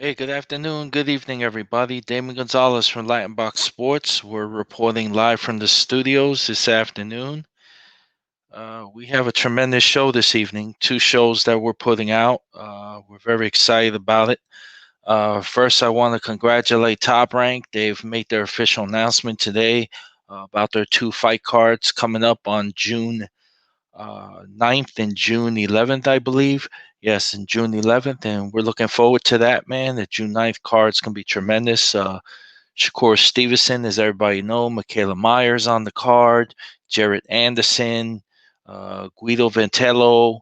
Hey, good afternoon, good evening, everybody. Damon Gonzalez from Latinbox Sports. We're reporting live from the studios this afternoon. We have a tremendous show this evening, two shows that we're putting out. We're very excited about it. First, I want to congratulate Top Rank. They've made their official announcement today about their two fight cards coming up on June 9th and June 11th, I believe. Yes, and June 11th, and we're looking forward to that, man. The June 9th card's going to be tremendous. Shakur Stevenson, as everybody know, Michaela Myers on the card, Jared Anderson, Guido Ventello,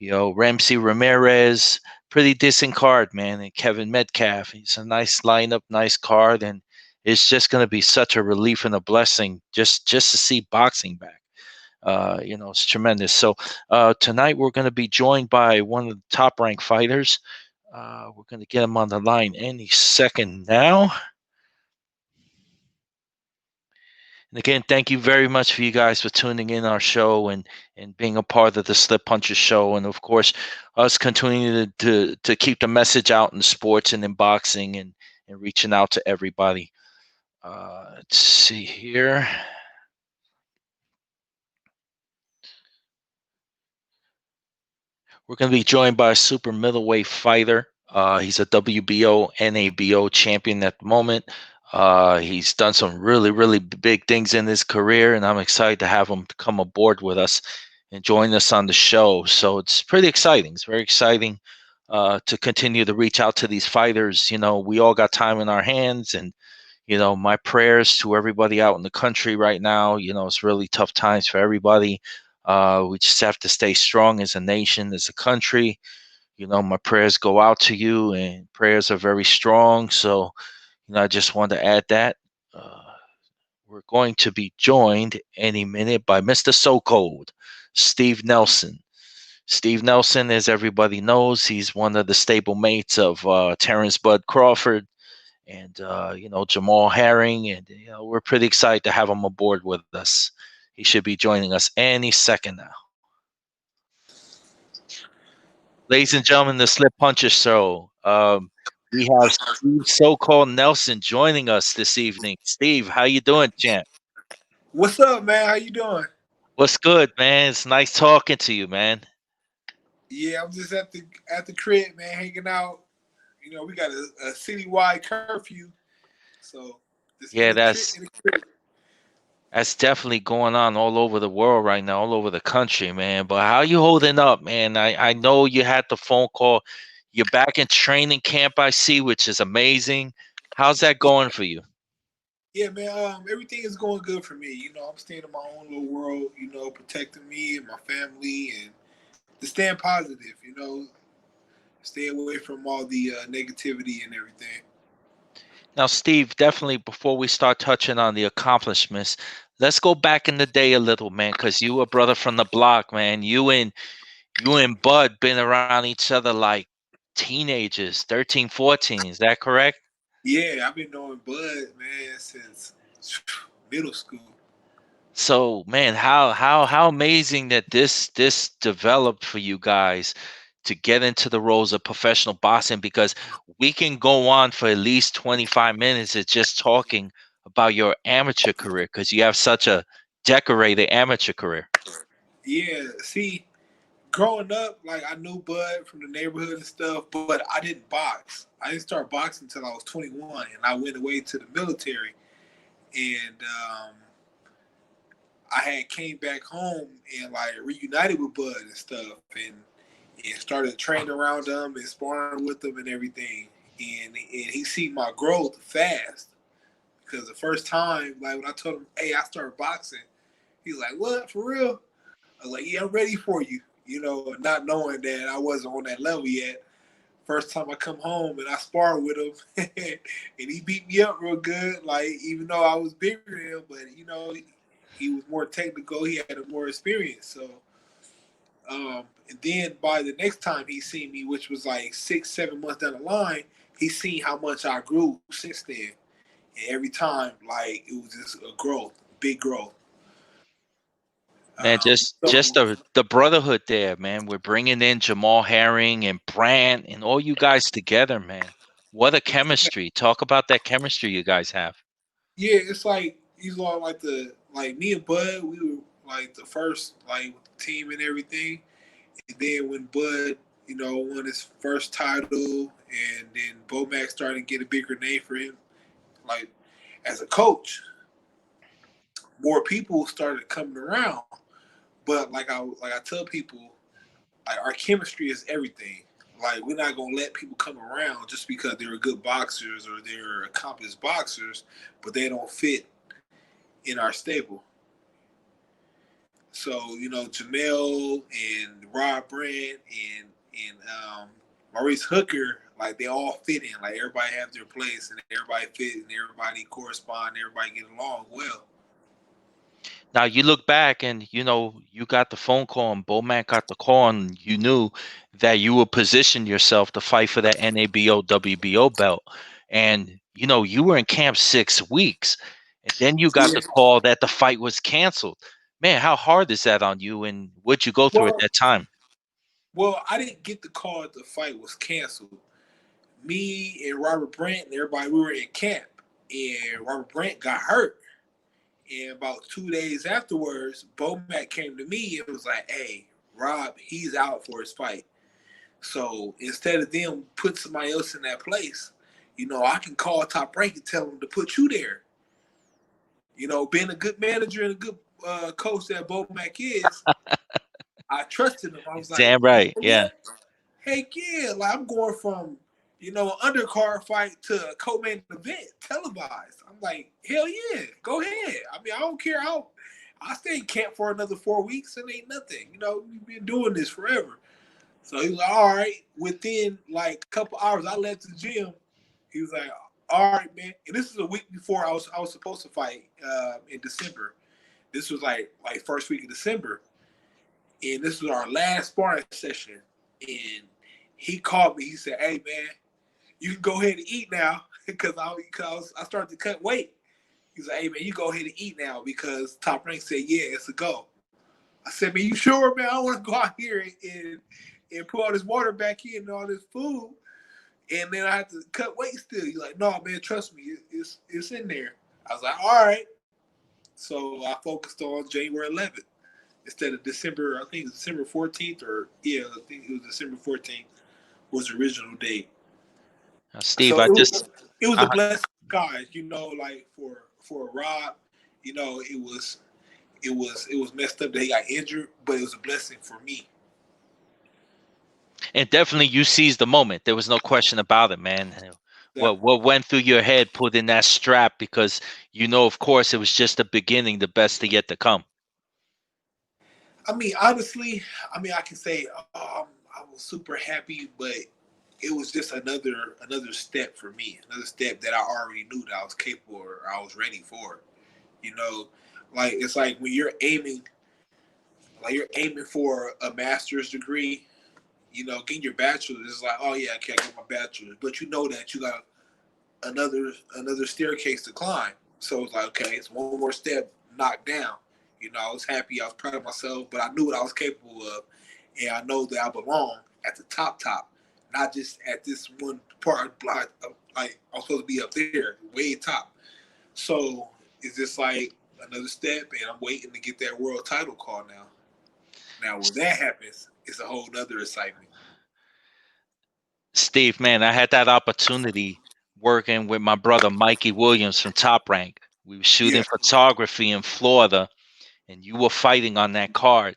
Ramsey Ramirez. Pretty decent card, man. And Kevin Metcalf. It's a nice lineup, nice card, and it's just going to be such a relief and a blessing just to see boxing back. It's tremendous. So tonight we're going to be joined by one of the top ranked fighters. We're going to get him on the line any second now. And again, thank you very much for you guys for tuning in our show and being a part of the Slip Punches show. And of course, us continuing to keep the message out in sports and in boxing and reaching out to everybody. Let's see here. We're going to be joined by a super middleweight fighter. He's a WBO, NABO champion at the moment. He's done some really, really big things in his career, and I'm excited to have him come aboard with us and join us on the show. So it's pretty exciting. It's very exciting to continue to reach out to these fighters. We all got time in our hands, and my prayers to everybody out in the country right now. It's really tough times for everybody. We just have to stay strong as a nation, as a country. My prayers go out to you, and prayers are very strong. So, I just wanted to add that. Uh, we're going to be joined any minute by Mr. So Cold, Steve Nelson. Steve Nelson, as everybody knows, he's one of the stable mates of Terrence Bud Crawford and Jamal Herring, and we're pretty excited to have him aboard with us. He should be joining us any second now. Ladies and gentlemen, the Slip Punches Show. We have Steve So-Called Nelson joining us this evening. Steve, how you doing, champ? What's up, man? How you doing? What's good, man? It's nice talking to you, man. Yeah, I'm just at the crib, man, hanging out. We got a citywide curfew, so just Yeah, that's definitely going on all over the world right now, all over the country, man. But how you holding up, man? I know you had the phone call. You're back in training camp, I see, which is amazing. How's that going for you? Yeah, man. Everything is going good for me. I'm staying in my own little world. Protecting me and my family, and just staying positive. Stay away from all the negativity and everything. Now, Steve, definitely before we start touching on the accomplishments, let's go back in the day a little, man, because you a brother from the block, man. You and Bud been around each other like teenagers, 13, 14. Is that correct? Yeah, I've been knowing Bud, man, since middle school. So, man, how amazing that this developed for you guys to get into the roles of professional boxing, because we can go on for at least 25 minutes of just talking about your amateur career, because you have such a decorated amateur career. Yeah, see, growing up, like I knew Bud from the neighborhood and stuff, but I didn't box. I didn't start boxing until I was 21, and I went away to the military, and I had came back home and like reunited with Bud and stuff, and started training around him and sparring with him and everything, and he seen my growth fast because the first time, like when I told him, "Hey, I started boxing," he's like, "What, for real?" I was like, "Yeah, I'm ready for you." Not knowing that I wasn't on that level yet. First time I come home and I sparred with him, and he beat me up real good. Like even though I was bigger than him, but he was more technical. He had more experience. So, and then by the next time he seen me, which was like 6, 7 months down the line, he seen how much I grew since then. And every time, like it was just a growth, big growth. Man, just So the brotherhood there, man. We're bringing in Jamal Herring and Brant and all you guys together, man. What a chemistry. Talk about that chemistry you guys have. Yeah, it's like he's all like me and Bud. We were like the first like with the team and everything. And then when Bud, won his first title, and then Bo Max started to get a bigger name for him, like as a coach, more people started coming around. But like I tell people, like our chemistry is everything. Like we're not gonna let people come around just because they're good boxers or they're accomplished boxers, but they don't fit in our stable. So Jamel and Rob Brand and Maurice Hooker, like they all fit in. Like everybody have their place and everybody fit and everybody correspond. And everybody get along well. Now you look back and you got the phone call and Bomac got the call and you knew that you would position yourself to fight for that NABO WBO belt. And you were in camp 6 weeks. And then you got Yeah. the call that the fight was canceled. Man, how hard is that on you and what'd you go through at Well, that time? well, I didn't get the call that the fight was canceled. Me and Robert Brandt and everybody, we were in camp, and Robert Brandt got hurt. And about 2 days afterwards, Bomac came to me and was like, "Hey, Rob, he's out for his fight. So instead of them put somebody else in that place, I can call Top Rank and tell them to put you there. Being a good manager and a good coach that Bomac is, I trusted him. I was like, Damn right. Yeah. what? Heck yeah! Like I'm going from an undercard fight to a co-main event televised. I'm like, hell yeah, go ahead. I mean, I don't care how. I stay in camp for another 4 weeks and ain't nothing. We've been doing this forever. So he was like, all right. Within like a couple hours, I left the gym. He was like, all right, man. And this is a week before I was supposed to fight in December. This was like first week of December, and this was our last sparring session. And he called me. He said, "Hey, man, you can go ahead and eat now because I started to cut weight." He's like, "Hey, man, you go ahead and eat now because Top Rank said, yeah, it's a go." I said, "Man, you sure, man? I don't want to go out here and put all this water back in and all this food, and then I have to cut weight still." He's like, "No, man, trust me, it's in there." I was like, "All right." So I focused on January 11th instead of December. I think it was December 14th, or yeah, I think it was December 14th was the original date. Steve, So I just it was a uh, blessing, guys. Like for Rob, it was messed up that he got injured, but it was a blessing for me. and definitely you seized the moment. There was no question about it, man. What went through your head putting that strap because of course it was just the beginning, the best to yet to come. I mean, honestly, I can say I was super happy, but it was just another step for me, another step that I already knew that I was capable or I was ready for. You know, like it's like when you're aiming for a master's degree. Getting your bachelor's is like, oh yeah, okay, I got my bachelor's, but you know that you got another staircase to climb. So it's like, okay, it's one more step knocked down. I was happy, I was proud of myself, but I knew what I was capable of, and I know that I belong at the top, not just at this one part of block. Like I'm supposed to be up there, way top. So it's just like another step, and I'm waiting to get that world title call now. Now, when that happens, it's a whole nother excitement. Steve, man, I had that opportunity working with my brother Mikey Williams from Top Rank. We were shooting Yeah, photography in Florida, and you were fighting on that card.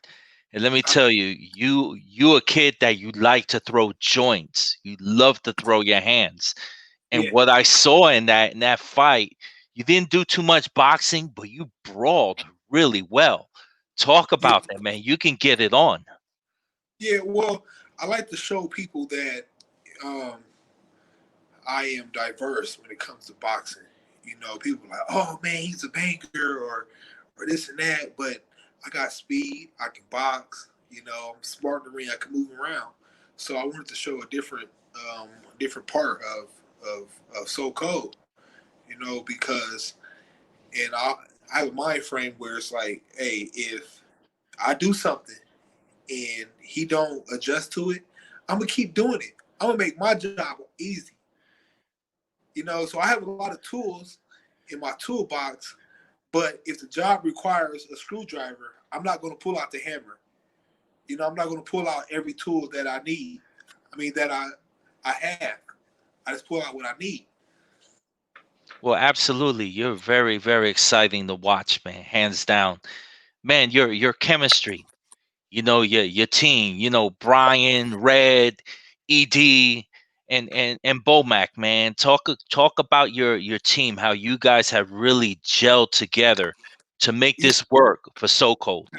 And let me tell you, you a kid that you like to throw joints. You love to throw your hands. And yeah, what I saw in that fight, you didn't do too much boxing, but you brawled really well. Talk yeah, about that, man. You can get it on. yeah. Well, I like to show people that um, I am diverse when it comes to boxing. People are like, oh man, he's a banker or this and that, but I got speed. I can box. I'm smart in the ring. I can move around. So I wanted to show a different part of So Cold. Because and I have a mind frame where it's like, hey, if I do something and he don't adjust to it, I'm gonna keep doing it. I'm gonna make my job easy. So I have a lot of tools in my toolbox. But if the job requires a screwdriver, I'm not going to pull out the hammer. I'm not going to pull out every tool that I need. I mean that I have. I just pull out what I need. Well, absolutely. You're very, very exciting to watch, man. Hands down, man. Your chemistry, your team, Brian, Red, Ed, and Bomac, man. Talk about your team, how you guys have really gelled together to make Yeah, this work for So Cold.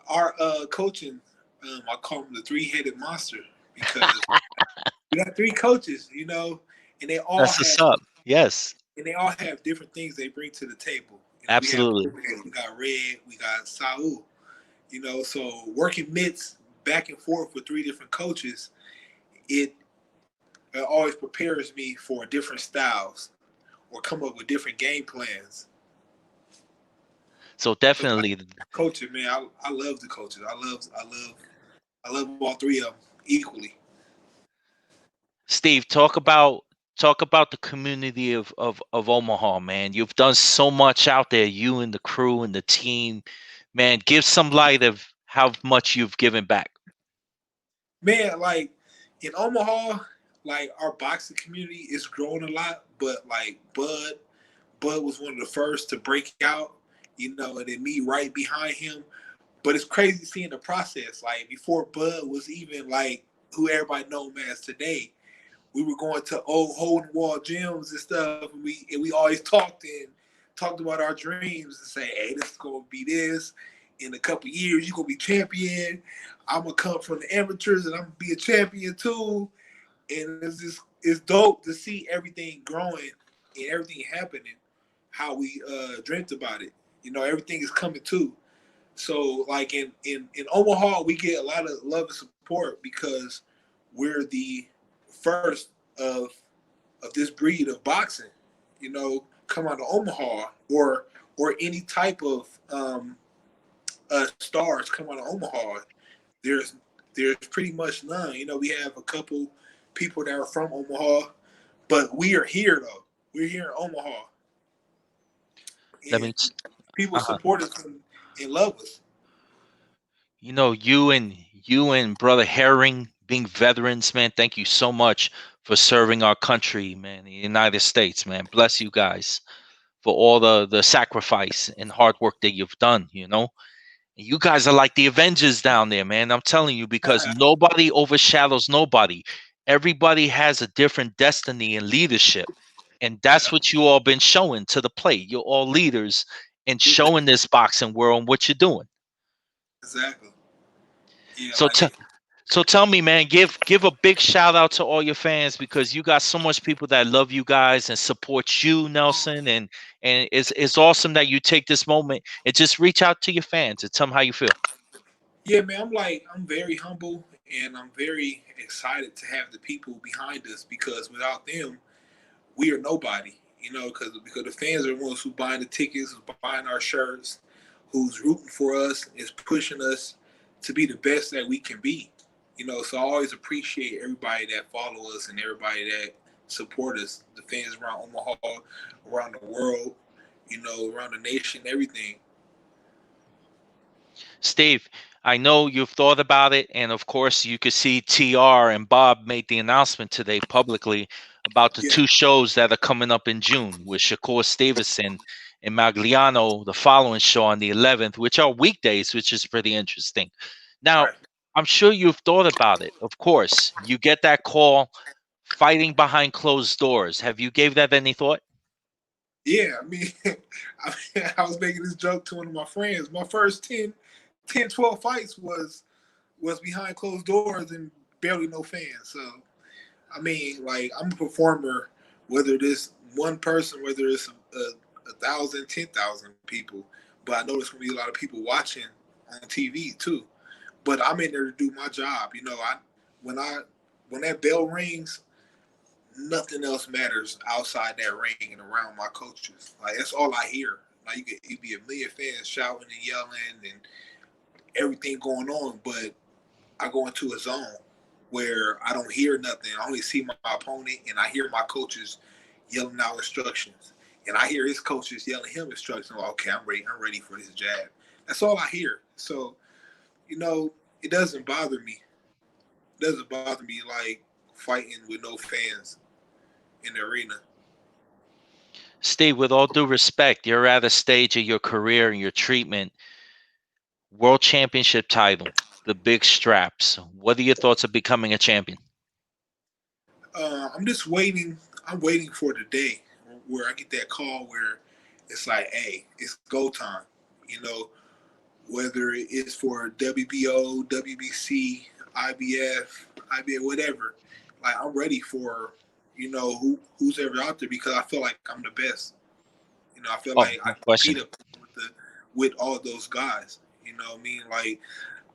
our coaching, I call him the three-headed monster because we got three coaches, and they all That's what's have up. Yes, different things they bring to the table. We have absolutely. we got Red, we got Saul. So working mitts back and forth with three different coaches, it always prepares me for different styles or come up with different game plans. So So like definitely, coaching, man, I love the coaches. I love all three of them equally. Steve, talk about the community of Omaha, man. You've done so much out there, you and the crew and the team. Man, give some light of how much you've given back. Man, like in Omaha, like our boxing community is growing a lot, but like Bud was one of the first to break out, and then me right behind him. But it's crazy seeing the process. Like before Bud was even like who everybody know him as today, we were going to old hole in wall gyms and stuff, and we always talked about our dreams and say, hey, this is gonna be this. In a couple years, you're gonna be champion. I'm gonna come from the amateurs and I'm gonna be a champion too. And it's dope to see everything growing and everything happening how we dreamt about it. Everything is coming too. So like in Omaha, we get a lot of love and support because we're the first of this breed of boxing. Come out of Omaha or any type of stars come out of Omaha. There's there's pretty much none. We have a couple people that are from Omaha, but we are here though. We're here in Omaha, Let and me, people uh support us and love us. you and brother Herring being veterans, man. Thank you so much for serving our country, man. The United States, man. Bless you guys for all the sacrifice and hard work that you've done. You guys are like the Avengers down there, man. I'm telling you, because nobody overshadows nobody. Everybody has a different destiny and leadership. And that's Yeah, what you all been showing to the plate. You're all leaders and showing this boxing world what you're doing. exactly. Yeah, So like so tell me, man, give a big shout out to all your fans because you got so much people that love you guys and support you, Nelson, and it's awesome that you take this moment and just reach out to your fans and tell them how you feel. yeah, man. I'm very humble and I'm very excited to have the people behind us because without them, we are nobody. Because the fans are the ones who buying the tickets, who's buying our shirts, who's rooting for us, is pushing us to be the best that we can be. So I always appreciate everybody that follow us and everybody that support us. The fans around Omaha, around the world, around the nation, everything. Steve, I know you've thought about it, and of course, you could see TR and Bob made the announcement today publicly about the Yeah, two shows that are coming up in June with Shakur Stevenson and Magliano, the following show on the 11th, which are weekdays, which is pretty interesting. Now, right. I'm sure you've thought about it. Of course, you get that call fighting behind closed doors. Have you gave that any thought? Yeah, I mean, I was making this joke to one of my friends. My first 12 fights was behind closed doors and barely no fans. So, I mean, like I'm a performer, whether this one person, whether it's a thousand, 10,000 people, but I know there's gonna be a lot of people watching on TV too. But I'm in there to do my job. When I when that bell rings, nothing else matters outside that ring and around my coaches. Like that's all I hear. Like you be a million fans shouting and yelling and everything going on, but I go into a zone where I don't hear nothing. I only see my opponent and I hear my coaches yelling out instructions. And I hear his coaches yelling him instructions. Like, okay, I'm ready. I'm ready for this jab. That's all I hear. So, it doesn't bother me. It doesn't bother me like fighting with no fans in the arena. Steve, with all due respect, you're at a stage of your career and your treatment, world championship title, the big straps. What are your thoughts of becoming a champion? I'm just waiting. I'm waiting for the day where I get that call where it's like, hey, it's go time. You know, whether it's for WBO, WBC, IBF, whatever. Like I'm ready for who's ever out there because I feel like I'm the best. I feel Oh, like I no question. compete up with all those guys. You know what I mean? Like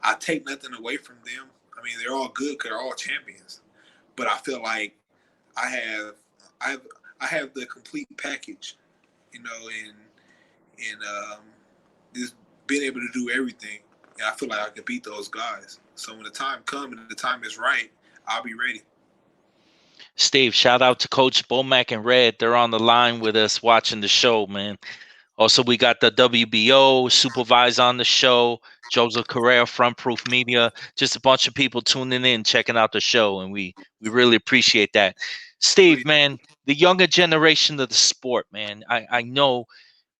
I take nothing away from them. I mean, they're all good because they're all champions. But I feel like I have I have I have the complete package, and just being able to do everything. And I feel like I can beat those guys. So when the time comes and the time is right, I'll be ready. Steve, shout out to Coach Bomac and Red. They're on the line with us watching the show, man. Also, we got the WBO supervisor on the show, Joseph Correa, Front Proof Media, just a bunch of people tuning in, checking out the show, and we really appreciate that. Steve, man, the younger generation of the sport, man, I know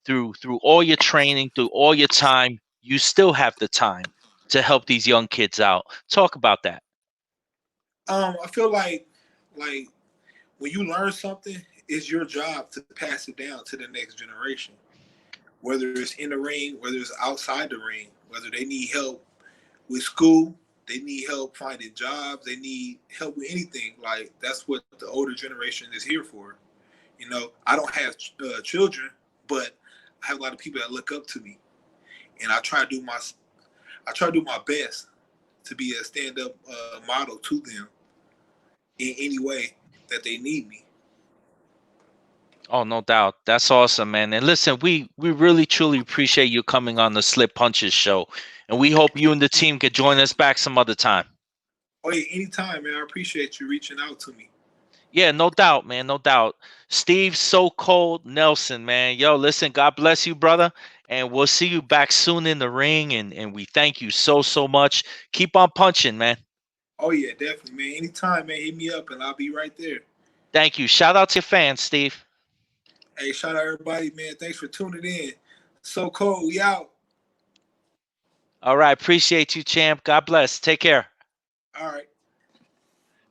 through all your training, through all your time, you still have the time to help these young kids out. Talk about that. I feel like when you learn something, it's your job to pass it down to the next generation. Whether it's in the ring, whether it's outside the ring, whether they need help with school, they need help finding jobs, they need help with anything. Like that's what the older generation is here for. I don't have children, but I have a lot of people that look up to me, and I try to do my best to be a stand up model to them in any way that they need me. Oh, no doubt. That's awesome, man. And listen, we really truly appreciate you coming on the Slip Punches show. And we hope you and the team could join us back some other time. Oh yeah, anytime, man. I appreciate you reaching out to me. Yeah, no doubt, man. No doubt. Steve So Cold Nelson, man. Yo, listen, God bless you, brother. And we'll see you back soon in the ring. And we thank you so much. Keep on punching, man. Oh yeah, definitely, man. Anytime, man. Hit me up and I'll be right there. Thank you. Shout out to your fans, Steve. Hey, shout out everybody, man. Thanks for tuning in. So cold, we out. All right. Appreciate you, champ. God bless. Take care. All right.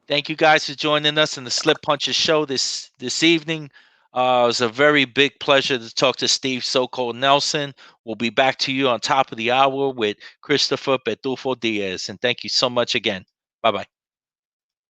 Thank you guys for joining us in the Slip Punches show this evening. It was a very big pleasure to talk to Steve So-Called Nelson. We'll be back to you on top of the hour with Christopher Petufo Diaz. And thank you so much again. Bye bye.